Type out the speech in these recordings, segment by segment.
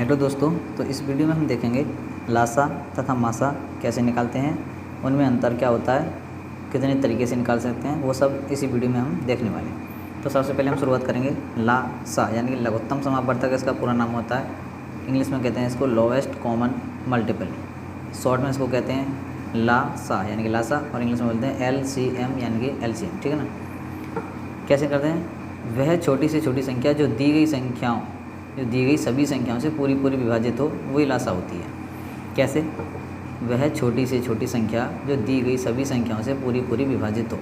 Hello दोस्तों, तो इस वीडियो में हम देखेंगे लासा तथा मासा कैसे निकालते हैं, उनमें अंतर क्या होता है, कितने तरीके से निकाल सकते हैं, वो सब इसी वीडियो में हम देखने वाले हैं। तो सबसे पहले हम शुरुआत करेंगे लासा, यानी कि लघुत्तम समापवर्तक इसका पूरा नाम होता है। इंग्लिश में कहते हैं इसको लोवेस्ट कॉमन मल्टीपल, शॉर्ट में इसको कहते हैं लासा यानी कि लासा, और इंग्लिश में बोलते हैं LCM यानी कि LCM। ठीक है ना। कैसे करते हैं? वह छोटी से छोटी संख्या जो दी गई सभी संख्याओं से पूरी विभाजित हो, वही लासा होती है। कैसे? वह छोटी से छोटी संख्या जो दी गई सभी संख्याओं से पूरी विभाजित हो।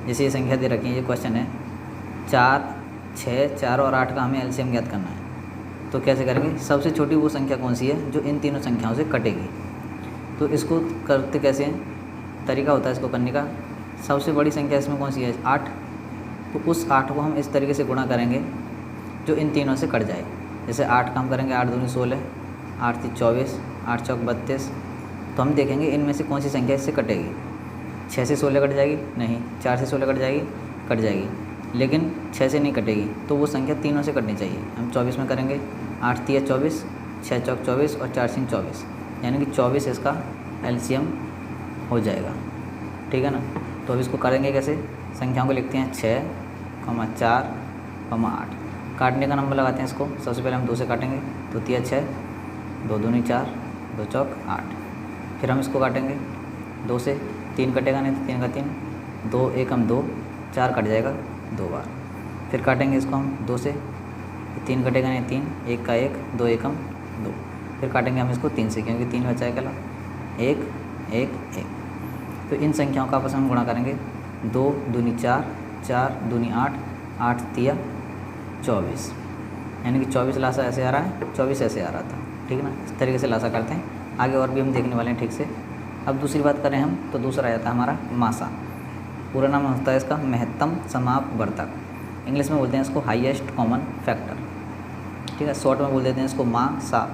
जैसे ये संख्या दे रखी है, ये क्वेश्चन है 4, 6, 4 और 8 का हमें LCM ज्ञात करना है। तो कैसे करेंगे? सबसे छोटी वो संख्या कौन सी है जो इन तीनों संख्याओं से कटेगी। तो इसको करते कैसे हैं? तरीका होता है इसको करने का। सबसे बड़ी संख्या इसमें कौन सी है? 8। तो उस 8 को हम इस तरीके से गुणा करेंगे जो इन तीनों से कट जाए। जैसे 8 का हम करेंगे 8 दूनी 16, 8 3 24, 8 चौक 32। तो हम देखेंगे इनमें से कौन सी संख्या इससे कटेगी। 6 से 16 कट जाएगी? नहीं। 4 से 16 कट जाएगी? कट जाएगी, लेकिन 6 से नहीं कटेगी। तो वो संख्या तीनों से कटनी चाहिए। हम 24 में करेंगे 8 3 24, 6 चौक 24 और 4 सिंह 24, यानी कि 24 इसका LCM हो जाएगा। ठीक है ना। तो अब इसको करेंगे कैसे? संख्याओं को लिखते हैं 6, 4, 8। काटने का नंबर लगाते हैं इसको। सबसे पहले हम 2 से काटेंगे, तो 3 6, 2 दूनी 4, 2 चौक 8। फिर हम इसको काटेंगे 2 से, 3 कटेगा नहीं तो 3 का 3, 2 एकम 2, 4 कट जाएगा 2 बार। फिर काटेंगे इसको हम 2 से, 3 कटेगा नहीं 3, 1 का 1, 2 एकम 2। फिर काटेंगे हम इसको 3 से, क्योंकि 3 बचा है कला 1 1 1। तो इन संख्याओं का आपस में हम गुणा करेंगे। 2 दूनी 4, 4 दूनी 8, 8 3 24, यानी कि 24 लासा ऐसे आ रहा है, 24 ऐसे आ रहा था। ठीक है ना। इस तरीके से लासा करते हैं। आगे और भी हम देखने वाले हैं ठीक से। अब दूसरी बात करें हम, तो दूसरा आ जाता है हमारा मासा। पूरा नाम होता है इसका महत्तम समापवर्तक। इंग्लिश में बोलते हैं इसको हाईएस्ट कॉमन फैक्टर। ठीक है। शॉर्ट में बोल देते हैं इसको मासा,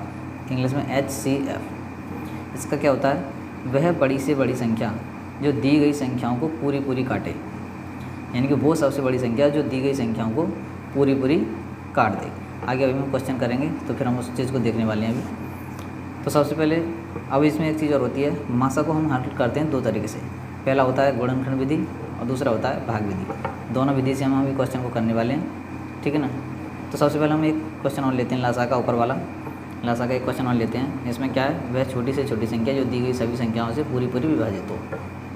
इंग्लिश में HCF। इसका क्या होता है? वह बड़ी से बड़ी संख्या जो दी गई संख्याओं को पूरी काटे, यानी कि वो सबसे बड़ी संख्या जो दी गई संख्याओं को पूरी काट दे। आगे अभी हम क्वेश्चन करेंगे, तो फिर हम उस चीज़ को देखने वाले हैं अभी। तो सबसे पहले अब इसमें एक चीज़ और होती है, मासा को हम हल करते हैं 2 तरीके से। पहला होता है गुणनखंड विधि और दूसरा होता है भाग विधि। दोनों विधि से हम अभी क्वेश्चन को करने वाले हैं। ठीक है ना। तो सबसे पहले हम एक क्वेश्चन और लेते हैं लासा का, ऊपर वाला लासा का एक क्वेश्चन और लेते हैं। इसमें क्या है? वह छोटी से छोटी संख्या जो दी गई सभी संख्याओं से पूरी विभाजित हो।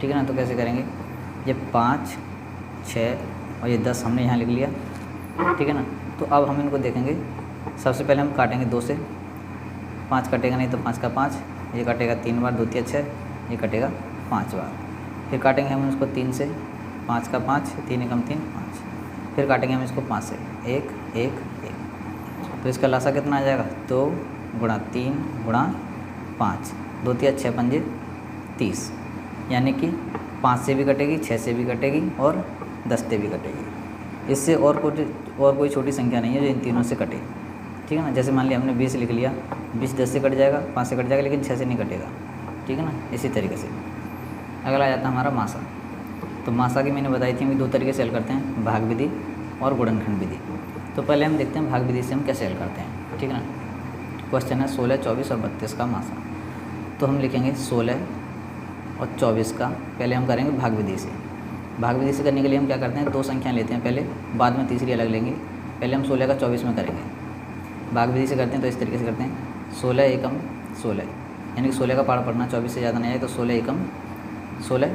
ठीक है ना। तो कैसे करेंगे? ये 5, 6 और ये 10 हमने यहाँ लिख लिया। ठीक है ना। तो अब हम इनको देखेंगे। सबसे पहले हम काटेंगे 2 से, 5 कटेगा नहीं तो 5 का 5, ये कटेगा 3 बार, 2 3 6, ये कटेगा 5 बार। फिर काटेंगे हम इसको 3 से, 5 का 5, 3 एकम 3 5। फिर काटेंगे हम इसको 5 से, 1 1 1। तो इसका लासा कितना आ जाएगा? 2 गुणा 3 गुणा 5, 2 3 6 5 30, यानी कि 5 से भी कटेगी, 6 से भी कटेगी और 10 से भी कटेगी। इससे और कोई छोटी संख्या नहीं है जो इन तीनों से कटे। ठीक है ना। जैसे मान लिया हमने 20 लिख लिया, 20 10 से कट जाएगा, 5 से कट जाएगा, लेकिन 6 से नहीं कटेगा। ठीक है ना। इसी तरीके से अगला आ जाता है हमारा मासा। तो मासा की मैंने बताई थी, हम 2 तरीके से हल करते हैं, भाग विधि और गुणनखंड विधि। तो पहले हम देखते हैं भाग विधि से हम कैसे हल करते हैं। ठीक है ना। क्वेश्चन है 16, 24 और 32 का मासा। तो हम लिखेंगे 16 और 24 का, पहले हम करेंगे भाग विधि से। भाग विधि से करने के लिए हम क्या करते हैं? 2 संख्याएं लेते हैं पहले, बाद में तीसरी अलग लेंगे। पहले हम 16 का 24 में करेंगे। भाग विधि से करते हैं तो इस तरीके से करते हैं, 16 एकम 16, यानी कि 16 का पाठ पढ़ना, 24 से ज़्यादा नहीं आए तो 16 एकम 16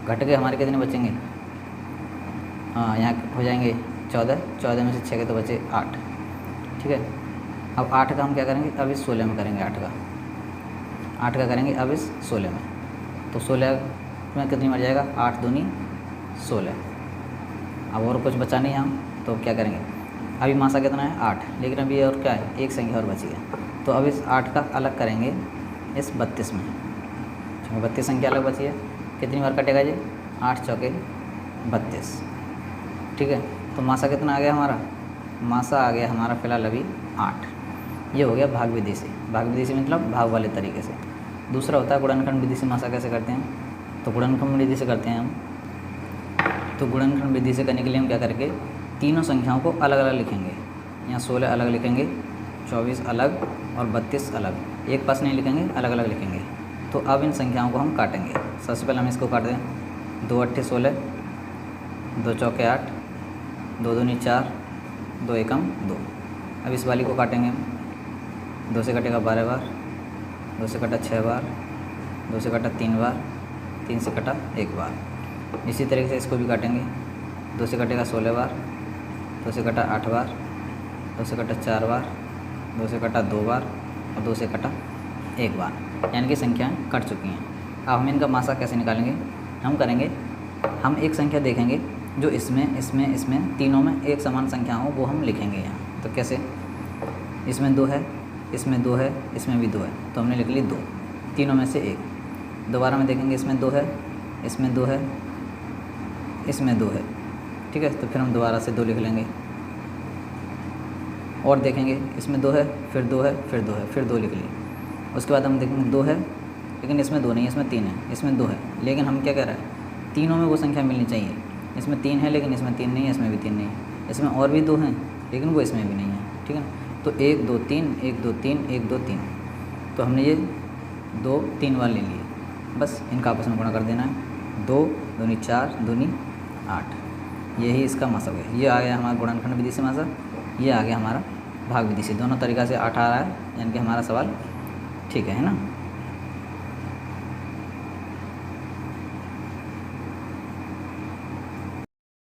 घट के हमारे कितने बचेंगे? हाँ, यहाँ हो जाएंगे 14, 14 में से 6 के तो बचे 8। ठीक है। अब 8 का हम क्या करेंगे? अब इस 16 में करेंगे। 8 का करेंगे अब इस 16 में। तो 16 में कितनी मर जाएगा? 8 दूनी 16। अब और कुछ बचा नहीं हम, तो क्या करेंगे? अभी मासा कितना है? 8, लेकिन अभी और क्या है? एक संख्या और बची है। तो अब इस 8 का अलग करेंगे इस 32 में। 32 संख्या अलग बची है, कितनी बार कटेगा ये? 8 चौके 32। ठीक है। तो मासा कितना आ गया हमारा? मासा आ गया हमारा फिलहाल अभी 8। ये हो गया भाग विधि से। भाग विधि से मतलब भाग वाले तरीके से। दूसरा होता है गुणनखंड विधि से मासा कैसे करते हैं? तो गुणनखंड विधि से करते हैं हम। तो गुणनखंड विधि से करने के लिए हम क्या करेंगे? तीनों संख्याओं को अलग अलग लिखेंगे। यहाँ 16 अलग लिखेंगे, 24 अलग और 32 अलग, एक पास नहीं लिखेंगे, अलग अलग लिखेंगे। तो अब इन संख्याओं को हम काटेंगे। सबसे पहले हम इसको काट दें। 2 8 16, 2 चौके 8, 2 दूनी 4, 2 एकम 2। अब इस वाली को काटेंगे हम। 2 से कटेगा 12 बार, 2 से कटा 6 बार, 2 से कटा 3 बार, 3 से कटा 1 बार। इसी तरीके से इसको भी काटेंगे। 2 से कटेगा 16 बार, 2 से कटा 8 बार, 2 से कटा 4 बार, 2 से कटा 2 बार और 2 से कटा 1 बार, यानी कि संख्याएँ कट चुकी हैं। अब हम इनका मासा कैसे निकालेंगे? हम करेंगे, हम एक संख्या देखेंगे जो इसमें तीनों में एक समान संख्या हो, वो हम लिखेंगे यहाँ। तो कैसे? इसमें 2 है, इसमें 2 है, इसमें भी 2 है, तो हमने लिख ली 2, तीनों में से एक। दोबारा में देखेंगे, इसमें 2 है, इसमें 2 है, इसमें 2 है, ठीक है, तो फिर हम दोबारा से 2 लिख लेंगे। और देखेंगे, इसमें 2 है, फिर 2 है, फिर 2 है, फिर 2 लिख लिए। उसके बाद हम देखेंगे 2 है, लेकिन इसमें 2 नहीं है, इसमें 3 है, इसमें 2 है, लेकिन हम क्या कह रहे हैं, तीनों में वो संख्या मिलनी चाहिए। इसमें 3 है, लेकिन इसमें 3 नहीं है, इसमें भी 3 नहीं है, इसमें और भी 2 हैं, लेकिन वो इसमें भी नहीं है, ठीक है ना। तो 1 2 3, 1 2 3, 1 2 3, तो हमने ये 2 3 बार ले लिए, बस इनका आपस में गुणा कर देना है। 2 दूनी 4, दूनी 8, यही इसका मासा है। ये आ गया हमारा गुणनखंड विधि से मासा, ये आ गया हमारा भाग विधि से। दोनों तरीक़ा से 8 आ रहा है, यानी कि हमारा सवाल ठीक है ना।